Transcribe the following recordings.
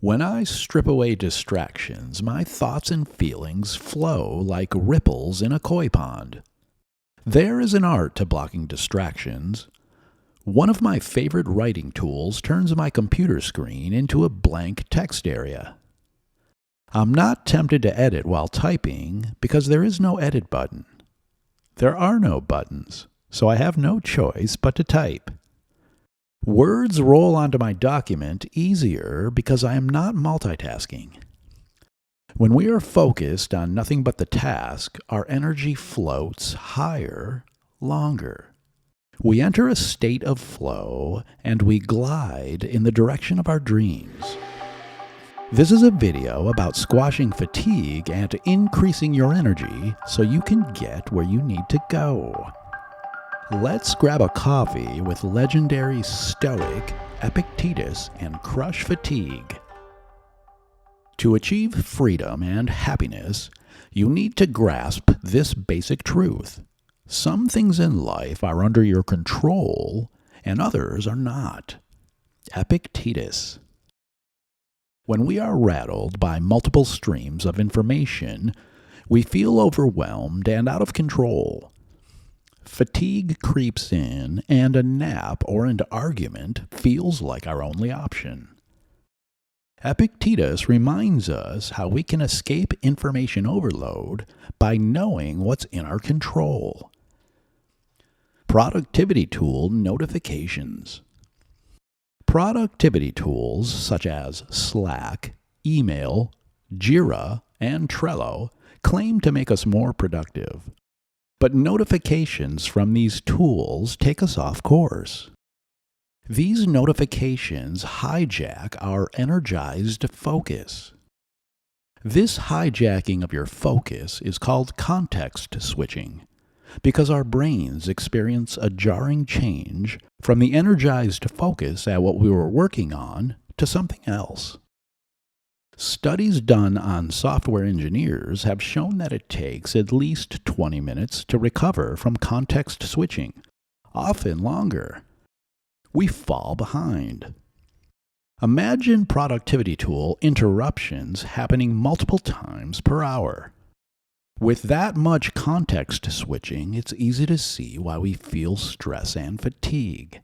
When I strip away distractions, my thoughts and feelings flow like ripples in a koi pond. There is an art to blocking distractions. One of my favorite writing tools turns my computer screen into a blank text area. I'm not tempted to edit while typing because there is no edit button. There are no buttons, so I have no choice but to type. Words roll onto my document easier because I am not multitasking. When we are focused on nothing but the task, our energy floats higher, longer. We enter a state of flow and we glide in the direction of our dreams. This is a video about squashing fatigue and increasing your energy so you can get where you need to go. Let's grab a coffee with legendary stoic Epictetus and crush fatigue. To achieve freedom and happiness, you need to grasp this basic truth. Some things in life are under your control and others are not. Epictetus. When we are rattled by multiple streams of information, we feel overwhelmed and out of control. Fatigue creeps in, and a nap or an argument feels like our only option. Epictetus reminds us how we can escape information overload by knowing what's in our control. Productivity tool notifications. Productivity tools such as Slack, email, Jira, and Trello claim to make us more productive. But notifications from these tools take us off course. These notifications hijack our energized focus. This hijacking of your focus is called context switching, because our brains experience a jarring change from the energized focus at what we were working on to something else. Studies done on software engineers have shown that it takes at least 20 minutes to recover from context switching, often longer. We fall behind. Imagine productivity tool interruptions happening multiple times per hour. With that much context switching, it's easy to see why we feel stress and fatigue.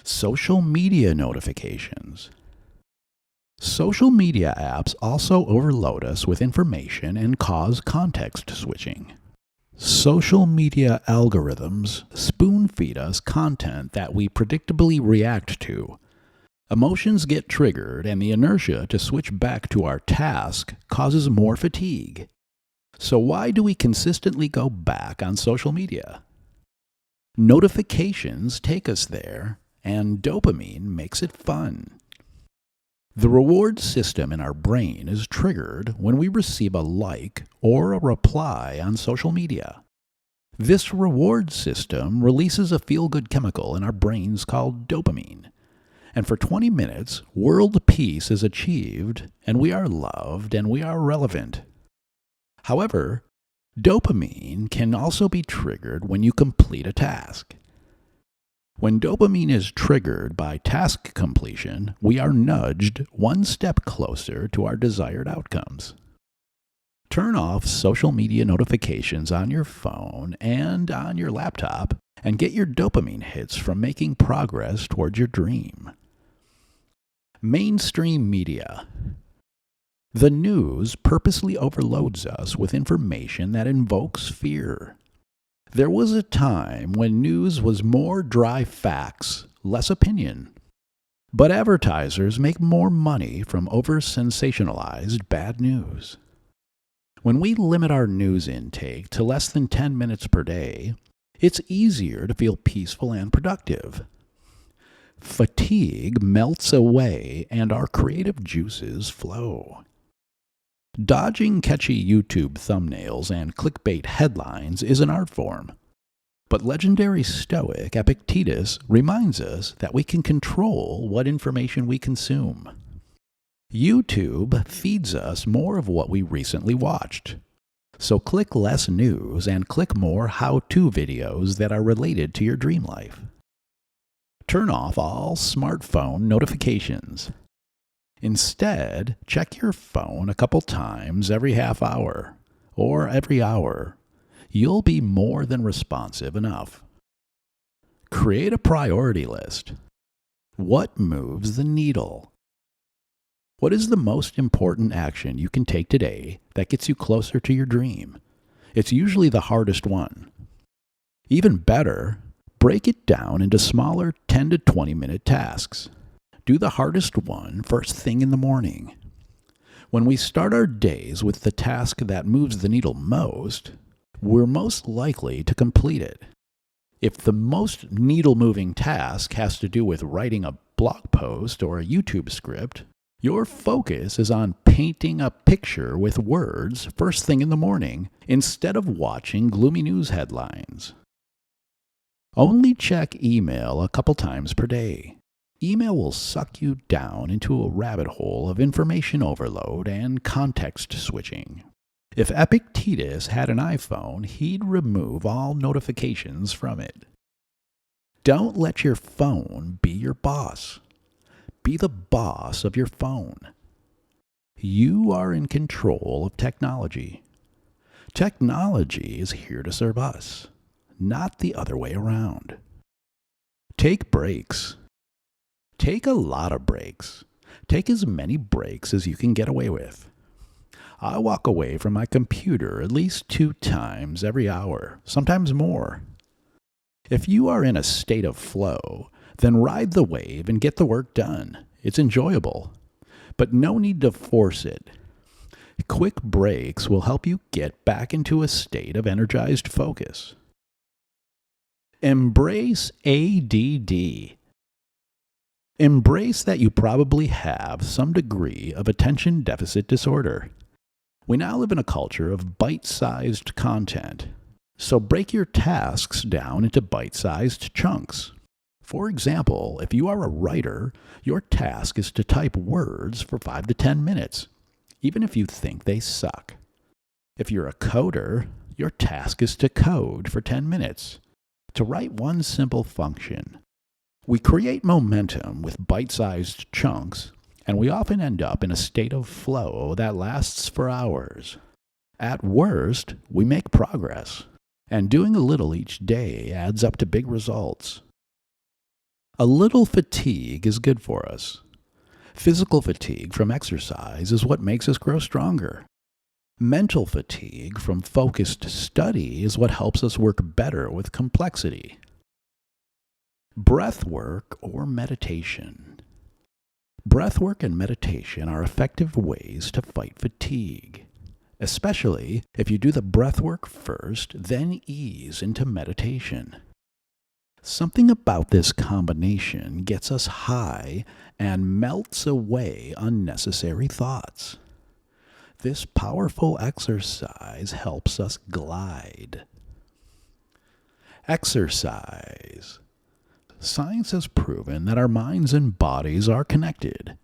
Social media notifications. Social media apps also overload us with information and cause context switching. Social media algorithms spoon-feed us content that we predictably react to. Emotions get triggered, and the inertia to switch back to our task causes more fatigue. So why do we consistently go back on social media? Notifications take us there, and dopamine makes it fun. The reward system in our brain is triggered when we receive a like or a reply on social media. This reward system releases a feel-good chemical in our brains called dopamine. And for 20 minutes, world peace is achieved, and we are loved and we are relevant. However, dopamine can also be triggered when you complete a task. When dopamine is triggered by task completion, we are nudged one step closer to our desired outcomes. Turn off social media notifications on your phone and on your laptop and get your dopamine hits from making progress towards your dream. Mainstream media. The news purposely overloads us with information that invokes fear. There was a time when news was more dry facts, less opinion. But advertisers make more money from over-sensationalized bad news. When we limit our news intake to less than 10 minutes per day, it's easier to feel peaceful and productive. Fatigue melts away and our creative juices flow. Dodging catchy YouTube thumbnails and clickbait headlines is an art form. But legendary stoic Epictetus reminds us that we can control what information we consume. YouTube feeds us more of what we recently watched. So click less news and click more how-to videos that are related to your dream life. Turn off all smartphone notifications. Instead, check your phone a couple times every half hour or every hour. You'll be more than responsive enough. Create a priority list. What moves the needle? What is the most important action you can take today that gets you closer to your dream? It's usually the hardest one. Even better, break it down into smaller 10 to 20 minute tasks. Do the hardest one first thing in the morning. When we start our days with the task that moves the needle most, we're most likely to complete it. If the most needle-moving task has to do with writing a blog post or a YouTube script, your focus is on painting a picture with words first thing in the morning instead of watching gloomy news headlines. Only check email a couple times per day. Email will suck you down into a rabbit hole of information overload and context switching. If Epictetus had an iPhone, he'd remove all notifications from it. Don't let your phone be your boss. Be the boss of your phone. You are in control of technology. Technology is here to serve us, not the other way around. Take breaks. Take a lot of breaks. Take as many breaks as you can get away with. I walk away from my computer at least 2 times every hour, sometimes more. If you are in a state of flow, then ride the wave and get the work done. It's enjoyable, but no need to force it. Quick breaks will help you get back into a state of energized focus. Embrace ADD. Embrace that you probably have some degree of attention deficit disorder. We now live in a culture of bite-sized content, so break your tasks down into bite-sized chunks. For example, if you are a writer, your task is to type words for 5 to 10 minutes, even if you think they suck. If you're a coder, your task is to code for 10 minutes, to write one simple function. We create momentum with bite-sized chunks, and we often end up in a state of flow that lasts for hours. At worst, we make progress, and doing a little each day adds up to big results. A little fatigue is good for us. Physical fatigue from exercise is what makes us grow stronger. Mental fatigue from focused study is what helps us work better with complexity. Breath work or meditation. Breathwork and meditation are effective ways to fight fatigue, especially if you do the breathwork first, then ease into meditation. Something about this combination gets us high and melts away unnecessary thoughts. This powerful exercise helps us glide. Exercise. Science has proven that our minds and bodies are connected.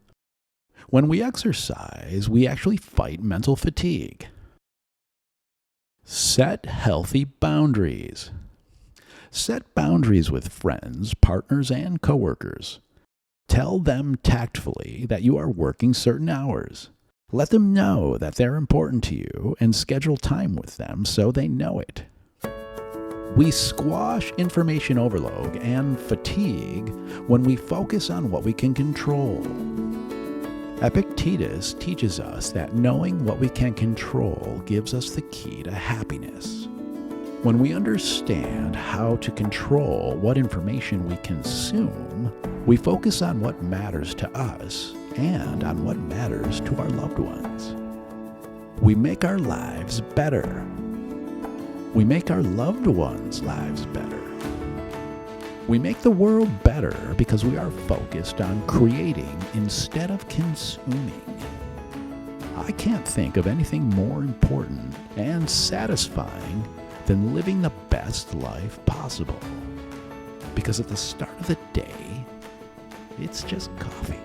When we exercise, we actually fight mental fatigue. Set healthy boundaries. Set boundaries with friends, partners, and coworkers. Tell them tactfully that you are working certain hours. Let them know that they're important to you and schedule time with them so they know it. We squash information overload and fatigue when we focus on what we can control. Epictetus teaches us that knowing what we can control gives us the key to happiness. When we understand how to control what information we consume, we focus on what matters to us and on what matters to our loved ones. We make our lives better. We make our loved ones' lives better. We make the world better because we are focused on creating instead of consuming. I can't think of anything more important and satisfying than living the best life possible. Because at the start of the day, it's just coffee.